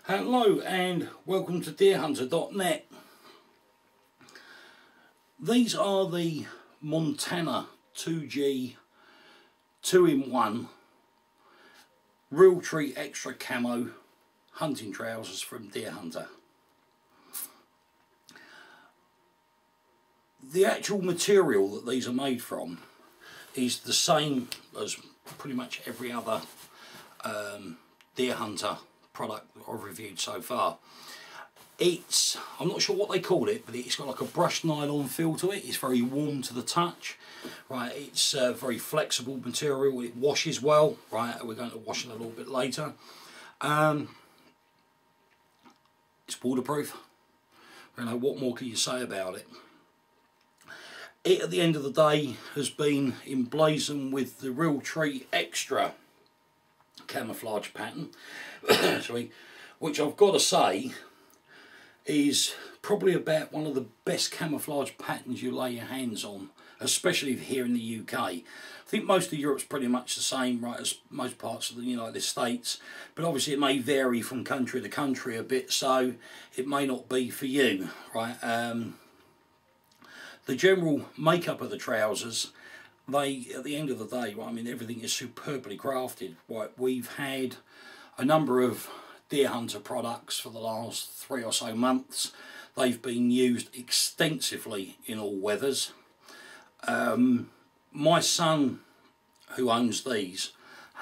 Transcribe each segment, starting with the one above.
Hello and welcome to Deerhunter.net. These are the Montana 2G 2-in-1 Realtree Extra Camo hunting trousers from Deerhunter. The actual material that these are made from is the same as pretty much every other Deerhunter product that I've reviewed so far. I'm not sure what they call it, but it's got like a brushed nylon feel to it. It's very warm to the touch, right? It's very flexible material. It washes well, right? We're going to wash it a little bit later. It's waterproof. You know, what more can you say about it? It, at the end of the day, has been emblazoned with the Realtree Extra camouflage pattern, sorry, which I've got to say is probably about one of the best camouflage patterns you lay your hands on, especially here in the UK. I think most of Europe's pretty much the same, right, as most parts of the United States, but obviously it may vary from country to country a bit, so it may not be for you, right? The general makeup of the trousers, at the end of the day, I mean, everything is superbly crafted. Right, we've had a number of Deerhunter products for the last 3 or so months. They've been used extensively in all weathers. My son, who owns these,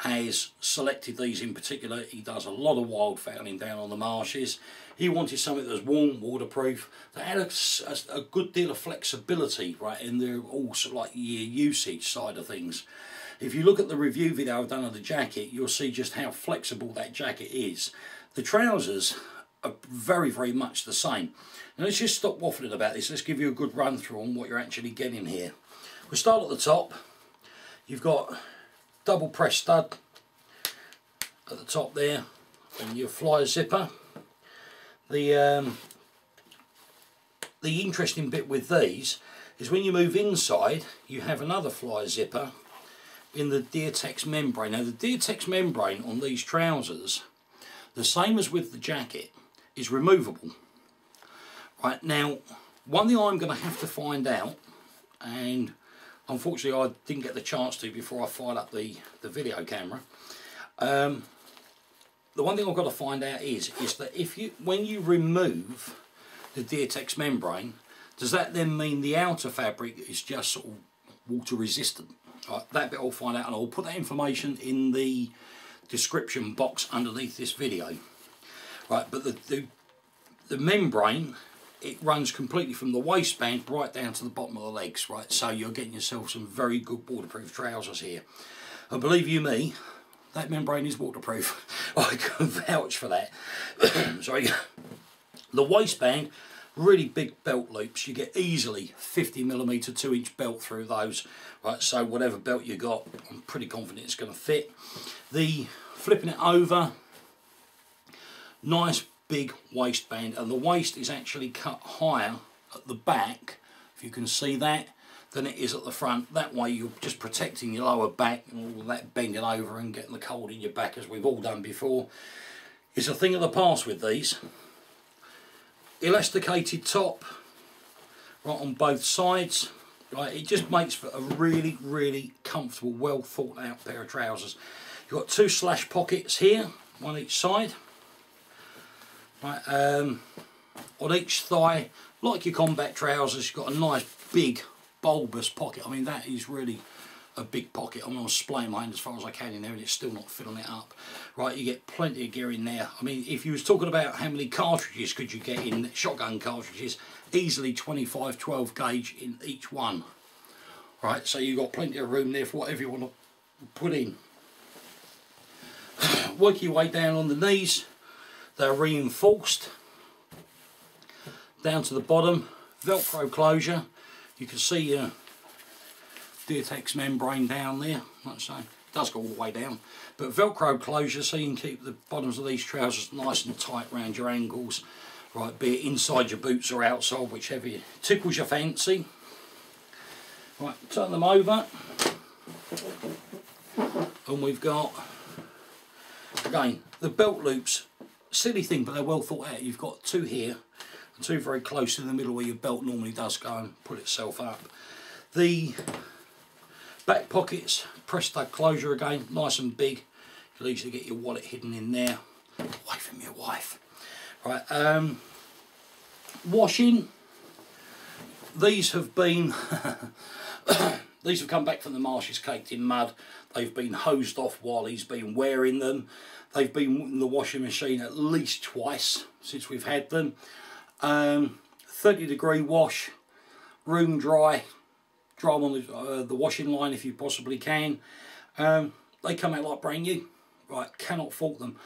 has selected these in particular. He does a lot of wildfowling down on the marshes. He wanted something that was warm, waterproof, that had a good deal of flexibility, right, in the all sort of like year usage side of things. If you look at the review video I've done of the jacket, you'll see just how flexible that jacket is. The trousers are very, very much the same. Now let's just stop waffling about this. Let's give you a good run through on what you're actually getting here. We'll start at the top. You've got double press stud at the top there, and your flyer zipper. The interesting bit with these is when you move inside, you have another flyer zipper in the Deertex membrane. Now the Deertex membrane on these trousers, the same as with the jacket, is removable. Right, now one thing I'm going to have to find out, and unfortunately I didn't get the chance to before I fired up the video camera, the one thing I've got to find out is that when you remove the Deertex membrane, does that then mean the outer fabric is just sort of water resistant? Right, that bit I'll find out, and I'll put that information in the description box underneath this video. Right, but the membrane, it runs completely from the waistband right down to the bottom of the legs, right? So you're getting yourself some very good waterproof trousers here. And believe you me, that membrane is waterproof. I can vouch for that. Sorry. The waistband, really big belt loops. You get easily 50mm 2-inch belt through those. Right, so whatever belt you got, I'm pretty confident it's going to fit. The flipping it over, nice big waistband, and the waist is actually cut higher at the back, if you can see that, than it is at the front. That way you're just protecting your lower back and all that bending over and getting the cold in your back, as we've all done before. It's a thing of the past with these. Elasticated top right on both sides, right? It just makes for a really, really comfortable, well thought out pair of trousers. You've got 2 slash pockets here, one each side, right? On each thigh, like your combat trousers, you've got a nice big bulbous pocket. I mean, that is really a big pocket. I'm going to splay my hand as far as I can in there, and it's still not filling it up. Right, you get plenty of gear in there. I mean, if you was talking about how many cartridges could you get in, shotgun cartridges, easily 25 12 gauge in each one. Right, so you've got plenty of room there for whatever you want to put in. Work your way down on the knees. They're reinforced down to the bottom. Velcro closure. You can see your Deertex membrane down there, like I say. It does go all the way down, but Velcro closure, so you can keep the bottoms of these trousers nice and tight around your ankles, right, be it inside your boots or outside, whichever tickles your fancy. Right, turn them over, and we've got, again, the belt loops silly thing, but they're well thought out. You've got two here and two very close in the middle where your belt normally does go and pull itself up. The back pockets, press stud closure again, nice and big. You'll easily get your wallet hidden in there. Away from your wife. Right, washing. These have been these have come back from the marshes caked in mud. They've been hosed off while he's been wearing them. They've been in the washing machine at least twice since we've had them. 30-degree wash, room dry, dry them on the washing line if you possibly can. They come out like brand new. Right, cannot fault them.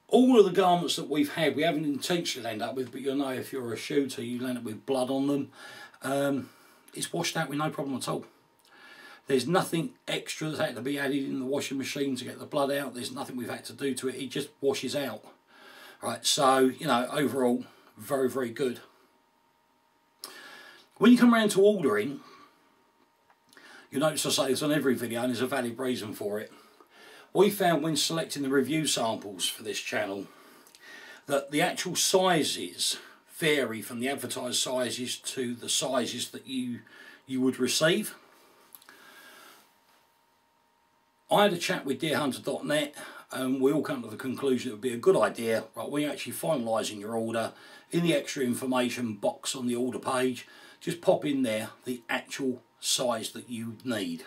All of the garments that we've had, we haven't intentionally landed up with, but you'll know if you're a shooter, you land up with blood on them. It's washed out with no problem at all. There's nothing extra that's had to be added in the washing machine to get the blood out. There's nothing we've had to do to it. It just washes out. Right, so, you know, overall, very, very good. When you come around to ordering, you'll notice I say this on every video, and there's a valid reason for it. We found when selecting the review samples for this channel that the actual sizes vary from the advertised sizes to the sizes that you would receive. I had a chat with Deerhunter.net and we all come to the conclusion it would be a good idea, right, when you're actually finalising your order, in the extra information box on the order page, just pop in there the actual size that you need.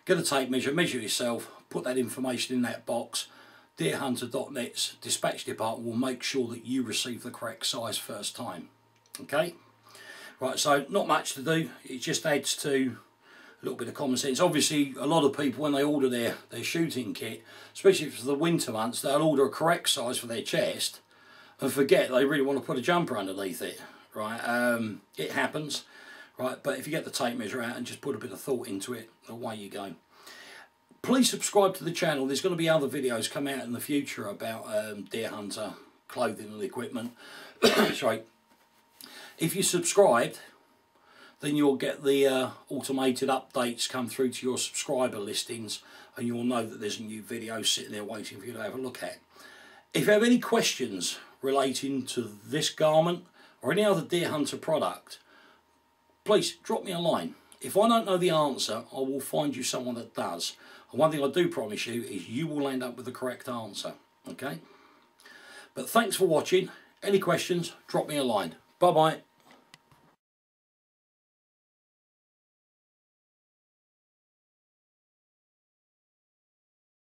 Get a tape measure, measure yourself, put that information in that box. Deerhunter.net's dispatch department will make sure that you receive the correct size first time. Okay? Right, so not much to do. It just adds to a little bit of common sense. Obviously, a lot of people, when they order their shooting kit, especially for the winter months, they'll order a correct size for their chest and forget they really want to put a jumper underneath it. Right? It happens. Right, but if you get the tape measure out and just put a bit of thought into it, away you go. Please subscribe to the channel. There's going to be other videos come out in the future about Deerhunter clothing and equipment. Sorry. If you subscribed, then you'll get the automated updates come through to your subscriber listings, and you'll know that there's a new video sitting there waiting for you to have a look at. If you have any questions relating to this garment or any other Deerhunter product, please drop me a line. If I don't know the answer, I will find you someone that does. And one thing I do promise you is you will end up with the correct answer. Okay? But thanks for watching. Any questions, drop me a line. Bye-bye.